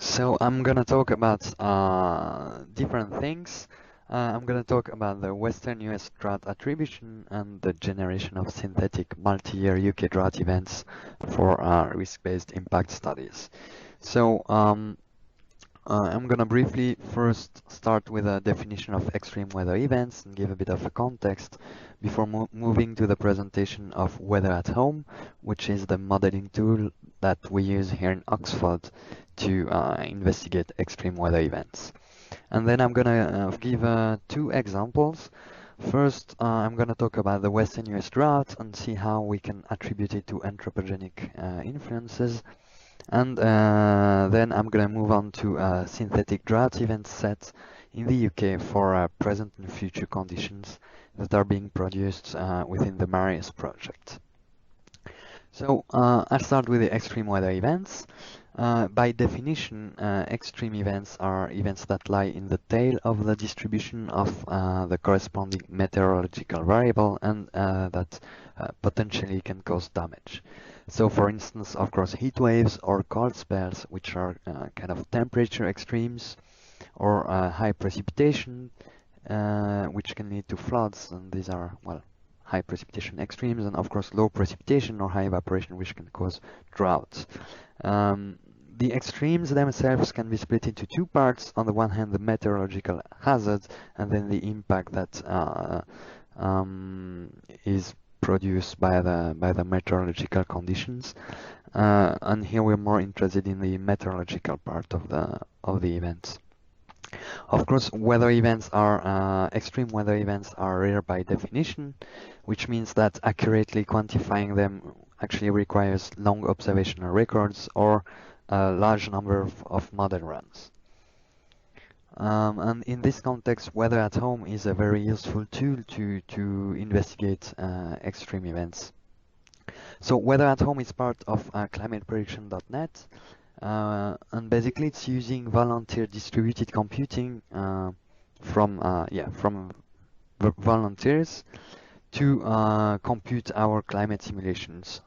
So I'm gonna talk about different things. I'm gonna talk about the Western US drought attribution and the generation of synthetic multi-year UK drought events for risk-based impact studies. So I'm gonna briefly first start with a definition of extreme weather events and give a bit of a context before moving to the presentation of Weather at Home, which is the modeling tool that we use here in Oxford to investigate extreme weather events. And then I'm gonna give two examples. First, I'm gonna talk about the Western US drought and see how we can attribute it to anthropogenic influences. And then I'm gonna move on to a synthetic drought event set in the UK for present and future conditions that are being produced within the MaRIUS project. So I'll start with the extreme weather events. By definition, extreme events are events that lie in the tail of the distribution of the corresponding meteorological variable and that potentially can cause damage. So for instance, of course, heat waves or cold spells, which are kind of temperature extremes, or high precipitation, which can lead to floods, and these are, well, high precipitation extremes, and of course low precipitation or high evaporation, which can cause droughts. The extremes themselves can be split into two parts. On the one hand, the meteorological hazards, and then the impact that is produced by the meteorological conditions. And here we're more interested in the meteorological part of the events. Of course, weather events are extreme weather events are rare by definition, which means that accurately quantifying them actually requires long observational records or a large number of model runs. And in this context, Weather at Home is a very useful tool to investigate extreme events. So Weather at Home is part of climateprediction.net. And basically it's using volunteer distributed computing from volunteers to compute our climate simulations.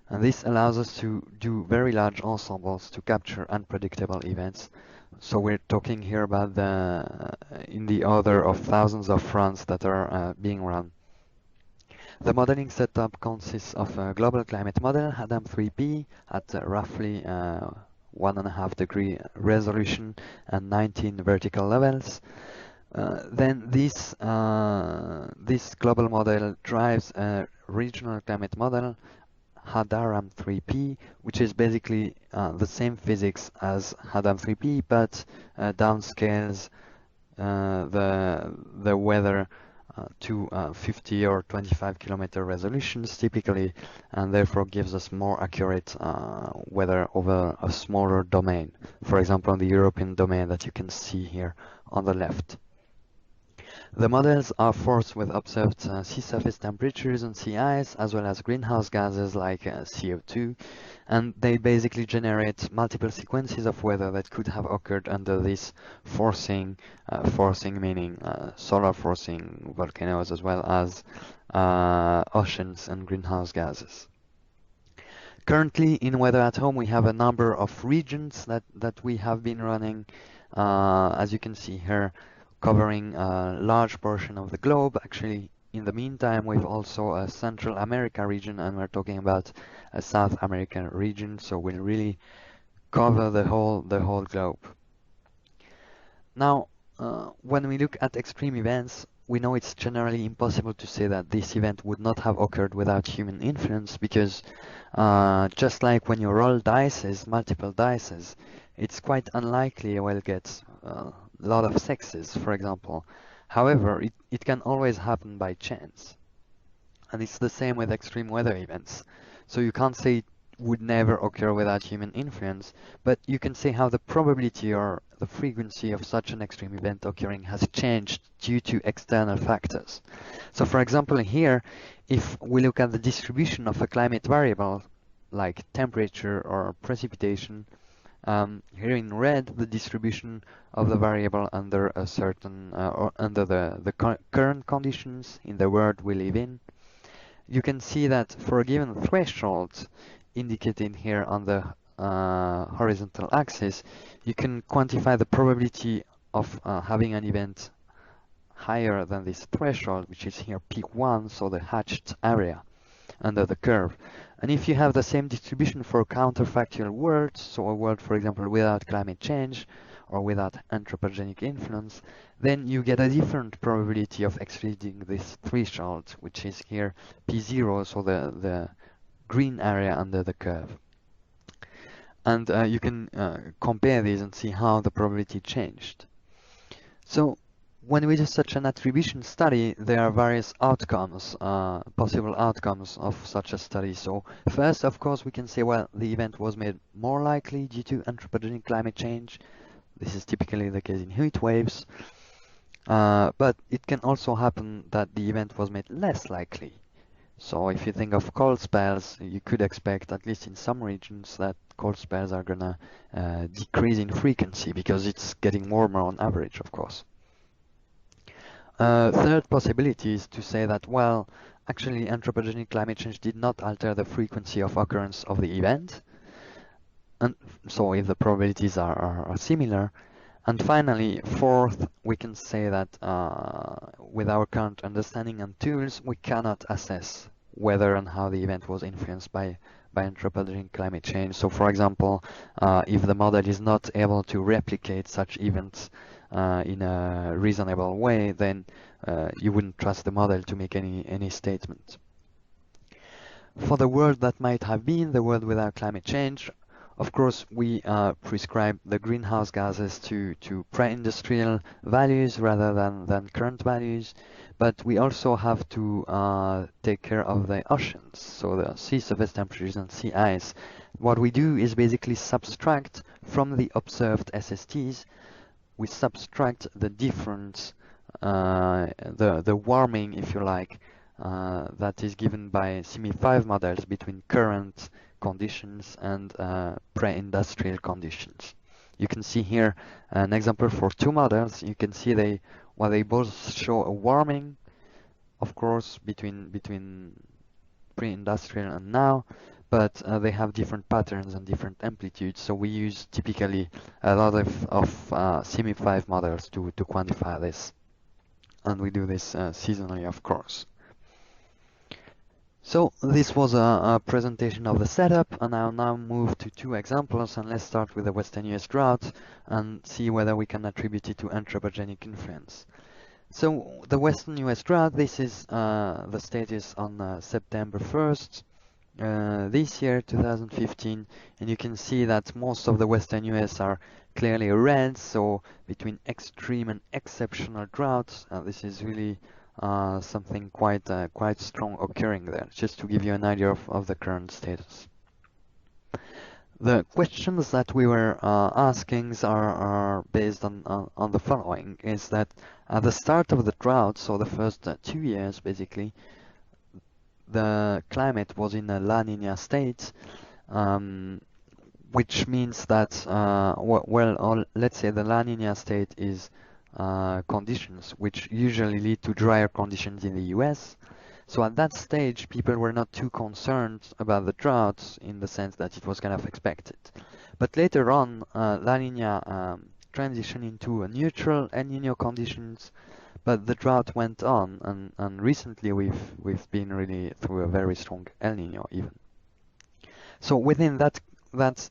And this allows us to do very large ensembles to capture unpredictable events. So we're talking here about in the order of thousands of runs that are being run. The modeling setup consists of a global climate model, Adam3P, at roughly 1.5 degree resolution and 19 vertical levels. Then this global model drives a regional climate model, HADARAM3P, which is basically the same physics as HADAM3P, but downscales the weather to 50 or 25 kilometer resolutions typically, and therefore gives us more accurate weather over a smaller domain. For example, on the European domain that you can see here on the left. The models are forced with observed sea surface temperatures and sea ice, as well as greenhouse gases like CO2, and they basically generate multiple sequences of weather that could have occurred under this forcing meaning solar forcing, volcanoes, as well as oceans and greenhouse gases. Currently in Weather at Home we have a number of regions that we have been running, as you can see here, covering a large portion of the globe. Actually, in the meantime, we've also a Central America region, and we're talking about a South American region, so we'll really cover the whole globe. Now, when we look at extreme events, we know it's generally impossible to say that this event would not have occurred without human influence, because just like when you roll multiple dices, it's quite unlikely you will get a lot of sixes, for example. However, it can always happen by chance. And it's the same with extreme weather events. So you can't say it would never occur without human influence, but you can say how the probability or the frequency of such an extreme event occurring has changed due to external factors. So for example here, if we look at the distribution of a climate variable like temperature or precipitation, here in red, the distribution of the variable under a certain or under the current conditions in the world we live in. You can see that for a given threshold indicated here on the horizontal axis, you can quantify the probability of having an event higher than this threshold, which is here peak 1, so the hatched area under the curve. And if you have the same distribution for a counterfactual world, so a world, for example, without climate change or without anthropogenic influence, then you get a different probability of exceeding this threshold, which is here P0, so the green area under the curve. And you can compare these and see how the probability changed. So when we do such an attribution study, there are various outcomes, possible outcomes of such a study. So first, of course, we can say, well, the event was made more likely due to anthropogenic climate change. This is typically the case in heat waves. But it can also happen that the event was made less likely. So if you think of cold spells, you could expect, at least in some regions, that cold spells are gonna decrease in frequency because it's getting warmer on average, of course. Third possibility is to say that, well, actually anthropogenic climate change did not alter the frequency of occurrence of the event. And so if the probabilities are similar. And finally, fourth, we can say that with our current understanding and tools, we cannot assess whether and how the event was influenced by anthropogenic climate change. So for example, if the model is not able to replicate such events in a reasonable way, then you wouldn't trust the model to make any statement. For the world that might have been, the world without climate change, of course, we prescribe the greenhouse gases to pre-industrial values rather than current values, but we also have to take care of the oceans, so the sea surface temperatures and sea ice. What we do is basically subtract from the observed SSTs, we subtract the difference, the warming, if you like, that is given by SIMI5 models between current conditions and pre-industrial conditions. You can see here an example for two models. You can see they both show a warming, of course, between pre-industrial and now, but they have different patterns and different amplitudes. So we use typically a lot of SIMI5 models to quantify this, and we do this seasonally, of course. So this was a presentation of the setup, and I'll now move to two examples, and let's start with the Western US drought and see whether we can attribute it to anthropogenic influence. So the Western US drought, this is the status on September 1st this year, 2015, and you can see that most of the Western US are clearly red, so between extreme and exceptional droughts, this is really something quite strong occurring there, just to give you an idea of the current status. The questions that we were asking are based on the following, is that at the start of the drought, so the first 2 years basically, the climate was in a La Nina state, which means that, let's say the La Nina state is conditions which usually lead to drier conditions in the US. So at that stage, people were not too concerned about the droughts in the sense that it was kind of expected. But later on, La Nina transitioned into a neutral El Nino conditions, but the drought went on, and recently we've been really through a very strong El Nino even. So within that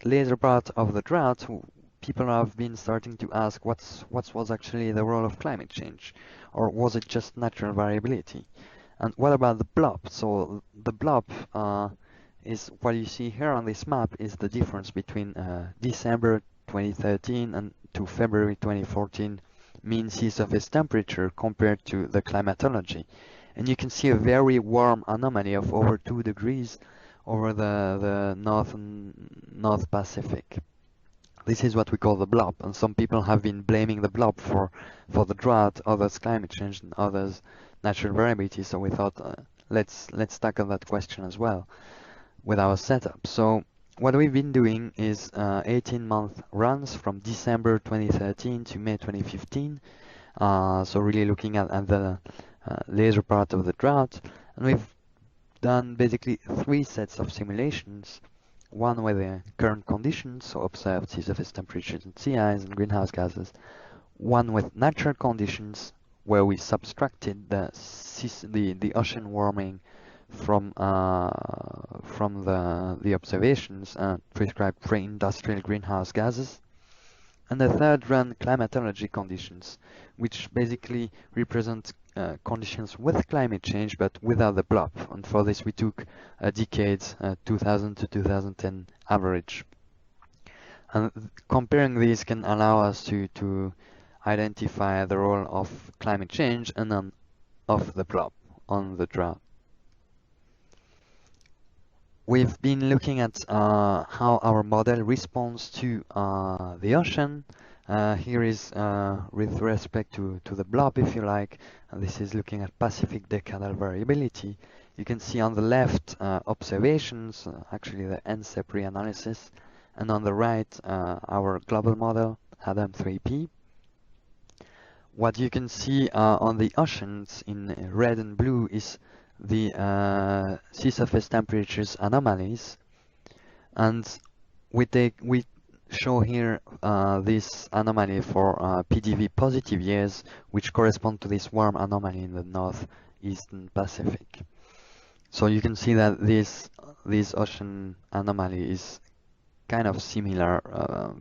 later part of the drought, people have been starting to ask what was actually the role of climate change, or was it just natural variability? And what about the blob? So the blob is what you see here on this map is the difference between December 2013 and to February 2014 mean sea surface temperature compared to the climatology. And you can see a very warm anomaly of over 2 degrees over the North Pacific. This is what we call the blob, and some people have been blaming the blob for the drought, others climate change, and others natural variability. So we thought let's tackle that question as well with our setup. So what we've been doing is 18-month runs from December 2013 to May 2015. So really looking at the later part of the drought, and we've done basically 3 sets of simulations. one with the current conditions, so observed sea surface temperatures and sea ice and greenhouse gases, one with natural conditions, where we subtracted the ocean warming from the observations and prescribed pre-industrial greenhouse gases, and the third run climatology conditions, which basically represent conditions with climate change but without the blob. And for this we took a decade, 2000 to 2010 average. And comparing these can allow us to identify the role of climate change and of the blob on the drought. We've been looking at how our model responds to the ocean. Here is with respect to the blob, if you like, and this is looking at Pacific decadal variability. You can see on the left observations, actually the NCEP reanalysis, and on the right our global model, ADAM3P. What you can see on the oceans in red and blue is the sea surface temperatures anomalies, and we show here this anomaly for PDV positive years, which correspond to this warm anomaly in the northeastern Pacific. So you can see that this ocean anomaly is kind of similar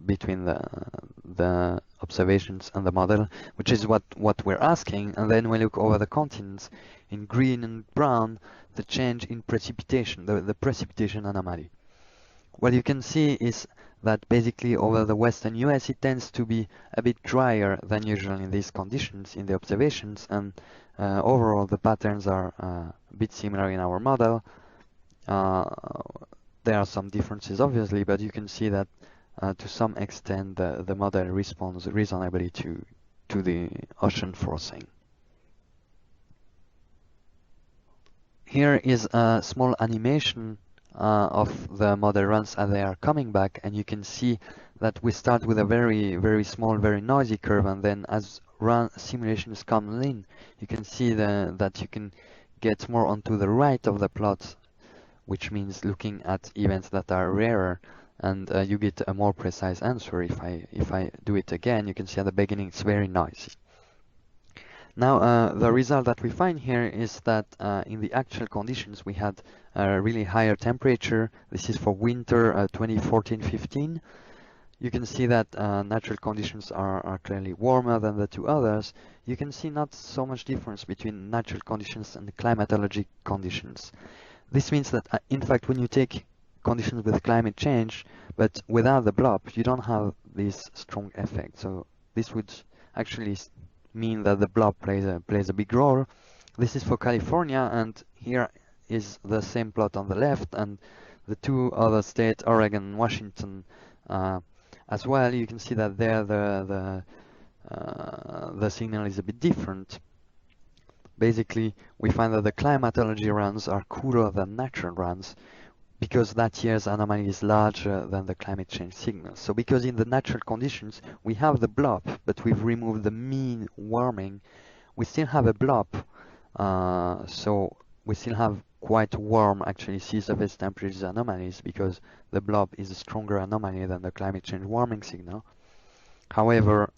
between the observations and the model, which is what we're asking. And then we look over the continents in green and brown, the change in precipitation, the precipitation anomaly. What you can see is that basically over the western US it tends to be a bit drier than usual in these conditions in the observations, and overall the patterns are a bit similar in our model. There are some differences obviously, but you can see that to some extent the model responds reasonably to the ocean forcing. Here is a small animation of the model runs as they are coming back, and you can see that we start with a very small, very noisy curve, and then as simulations come in, you can see that you can get more onto the right of the plot, which means looking at events that are rarer, and you get a more precise answer. If I do it again, you can see at the beginning it's very noisy. Now the result that we find here is that in the actual conditions we had a really higher temperature. This is for winter 2014-15. You can see that natural conditions are clearly warmer than the two others. You can see not so much difference between natural conditions and climatologic conditions. This means that in fact when you take conditions with climate change but without the blob, you don't have this strong effect. So this would actually mean that the blob plays a big role. This is for California, and here is the same plot on the left, and the two other states, Oregon and Washington, as well. You can see that there the signal is a bit different. Basically, we find that the climatology runs are cooler than natural runs, because that year's anomaly is larger than the climate change signal. So because in the natural conditions we have the blob, but we've removed the mean warming, we still have a blob. So we still have quite warm actually sea surface temperatures anomalies, because the blob is a stronger anomaly than the climate change warming signal. However,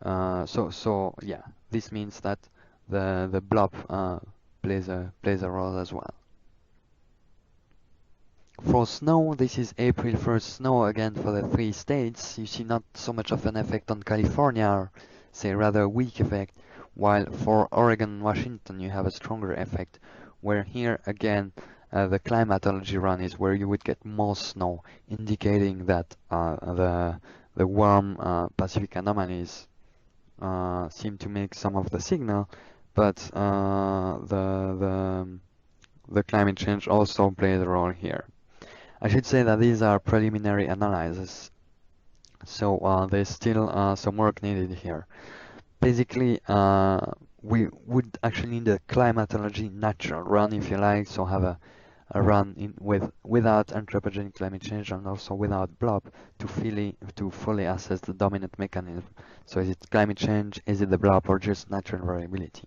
so yeah, this means that the blob plays a role as well. For snow, this is April 1st snow again for the three states. You see not so much of an effect on California, or say rather a weak effect, while for Oregon and Washington you have a stronger effect, where here again the climatology run is where you would get more snow, indicating that the warm Pacific anomalies seem to make some of the signal, but the climate change also plays a role here. I should say that these are preliminary analyses, so there's still some work needed here. Basically, we would actually need a climatology natural run, if you like, so have a run without anthropogenic climate change and also without blob to fully assess the dominant mechanism. So is it climate change, is it the blob, or just natural variability?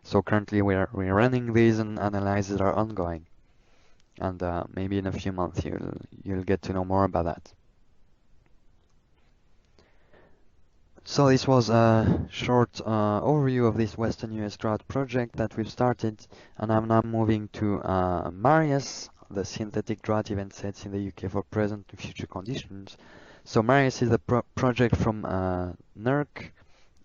So currently we're running these, and analyses are ongoing. and maybe in a few months you'll get to know more about that. So this was a short overview of this Western US drought project that we've started, and I'm now moving to MaRIUS, the synthetic drought event sets in the UK for present and future conditions. So MaRIUS is a project from NERC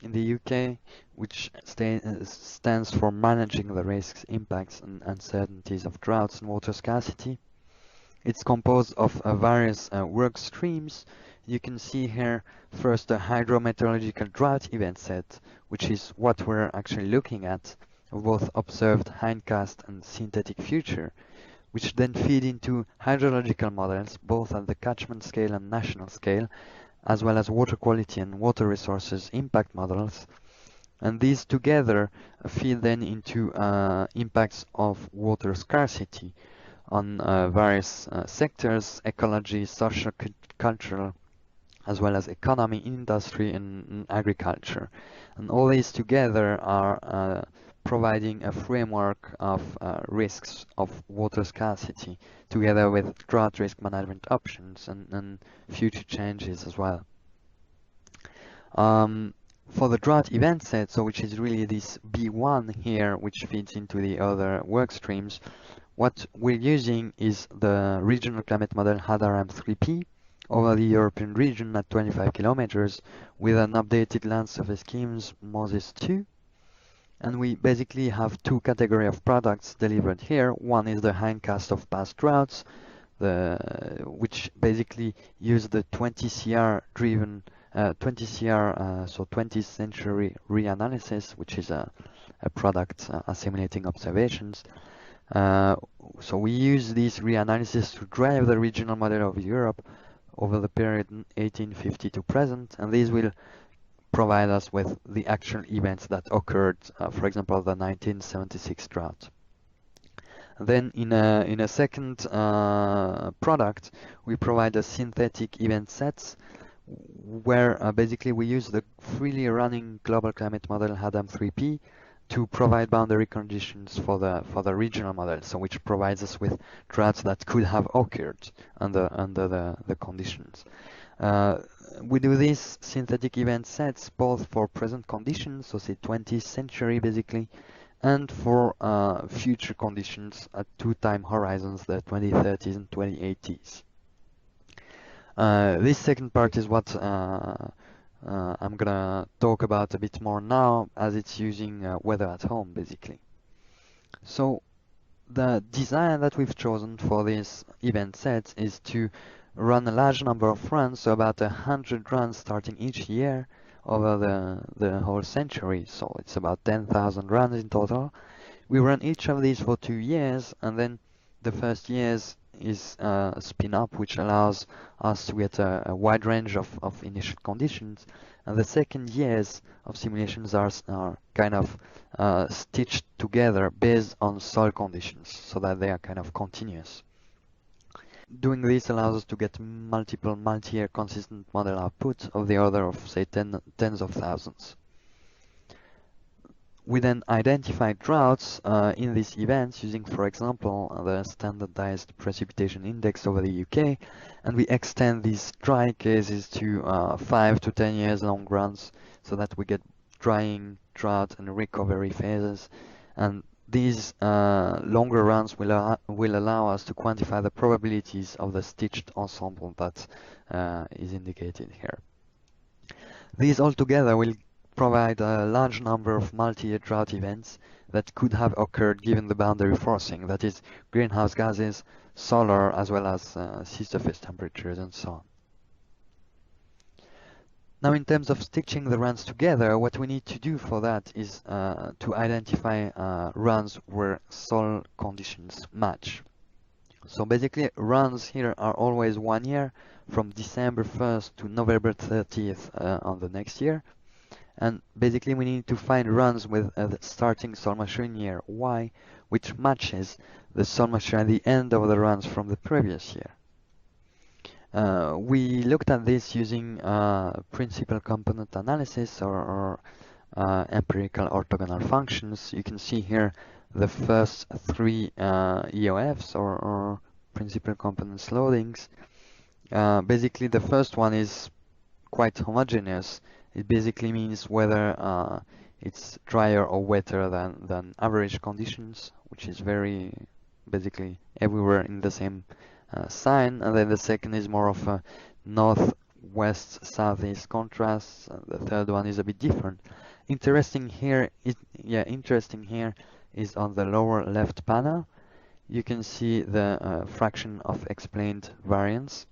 in the UK, which stands for Managing the Risks, Impacts and Uncertainties of Droughts and Water Scarcity. It's composed of various work streams. You can see here first a hydrometeorological drought event set, which is what we're actually looking at, of both observed hindcast and synthetic future, which then feed into hydrological models, both at the catchment scale and national scale, as well as water quality and water resources impact models. And these together feed then into impacts of water scarcity on various sectors: ecology, social, cultural, as well as economy, industry, and agriculture. And all these together are providing a framework of risks of water scarcity, together with drought risk management options and future changes as well. For the drought event set, so which is really this B1 here, which feeds into the other work streams, what we're using is the regional climate model HADARAM3P over the European region at 25 kilometers with an updated land surface schemes MOSIS 2. And we basically have two categories of products delivered here. One is the hindcast of past droughts, which basically use the 20 CR driven 20 CR, so 20th century reanalysis, which is a product assimilating observations. So we use this reanalysis to drive the regional model of Europe over the period 1850 to present, and these will provide us with the actual events that occurred, for example, the 1976 drought. Then in a second product, we provide a synthetic event sets where basically we use the freely running global climate model HADAM3P to provide boundary conditions for the regional model, so which provides us with droughts that could have occurred under the conditions. We do these synthetic event sets both for present conditions, so say 20th century basically, and for future conditions at two time horizons, the 2030s and 2080s. This second part is what I'm gonna talk about a bit more now, as it's using weather at home basically. So the design that we've chosen for this event set is to run a large number of runs, so about 100 runs starting each year over the whole century. So it's about 10,000 runs in total. We run each of these for 2 years, and then the first years is spin up, which allows us to get a wide range of initial conditions, and the second years of simulations are kind of stitched together based on soil conditions, so that they are kind of continuous. Doing this allows us to get multiple multi-year consistent model output of the order of, say, tens of thousands. We then identify droughts in these events using, for example, the standardized precipitation index over the UK, and we extend these dry cases to 5 to 10 years long runs, so that we get drying, drought, and recovery phases. And these longer runs will allow us to quantify the probabilities of the stitched ensemble that is indicated here. These altogether will provide a large number of multi-year drought events that could have occurred given the boundary forcing, that is, greenhouse gases, solar, as well as sea surface temperatures and so on. Now, in terms of stitching the runs together, what we need to do for that is to identify runs where soil conditions match. So basically, runs here are always 1 year, from December 1st to November 30th on the next year. And basically, we need to find runs with the starting soil moisture in year Y, which matches the soil moisture at the end of the runs from the previous year. We looked at this using principal component analysis or empirical orthogonal functions. You can see here the first three EOFs or principal components loadings. Basically, the first one is quite homogeneous. It basically means whether it's drier or wetter than average conditions, which is very basically everywhere in the same sign. And then the second is more of a north-west southeast contrast. The third one is a bit different. Interesting here is on the lower left panel. You can see the fraction of explained variance.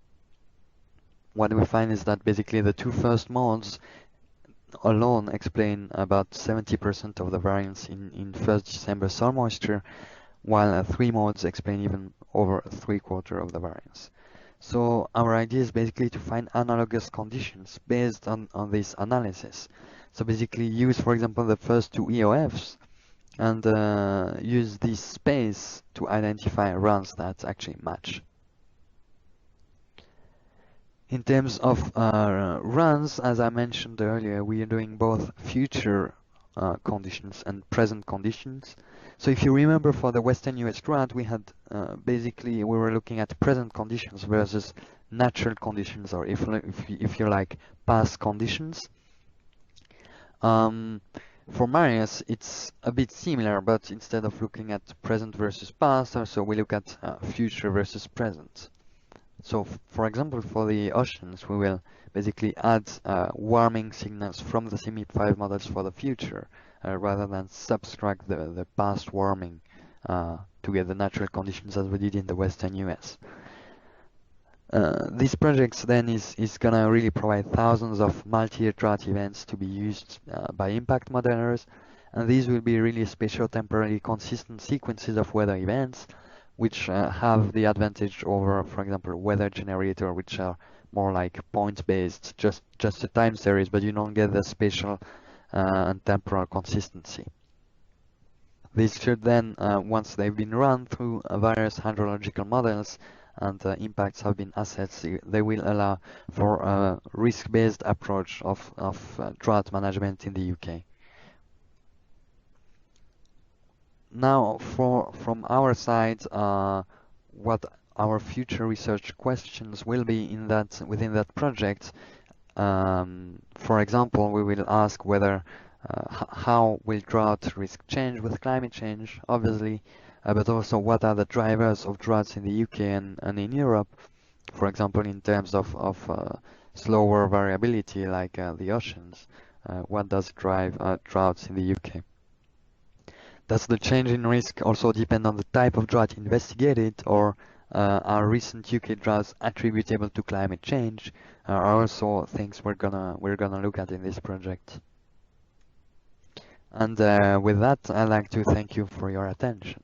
What we find is that basically the two first modes alone explain about 70% of the variance in 1st December soil moisture, while three modes explain even over 3/4 of the variance. So our idea is basically to find analogous conditions based on this analysis. So basically use, for example, the first two EOFs and use this space to identify runs that actually match. In terms of runs, as I mentioned earlier, we are doing both future conditions and present conditions. So if you remember, for the Western US drought, we had basically we were looking at present conditions versus natural conditions, or if you like, past conditions. For MaRIUS, it's a bit similar, but instead of looking at present versus past, also we look at future versus present. So, for example, for the oceans, we will basically add warming signals from the CMIP 5 models for the future, rather than subtract the past warming to get the natural conditions as we did in the Western US. These projects then is gonna really provide thousands of multi-year drought events to be used by impact modelers, and these will be really spatial temporally consistent sequences of weather events, which have the advantage over, for example, weather generator, which are more like point-based, just a time series, but you don't get the spatial and temporal consistency. These should then, once they've been run through various hydrological models and impacts have been assessed, they will allow for a risk-based approach of drought management in the UK. Now, from our side, what our future research questions will be within that project. For example, we will ask whether how will drought risk change with climate change, obviously, but also what are the drivers of droughts in the UK and in Europe, for example, in terms of slower variability like the oceans. What does drive droughts in the UK? Does the change in risk also depend on the type of drought investigated, or are recent UK droughts attributable to climate change? Are also things we're gonna look at in this project. And with that, I'd like to thank you for your attention.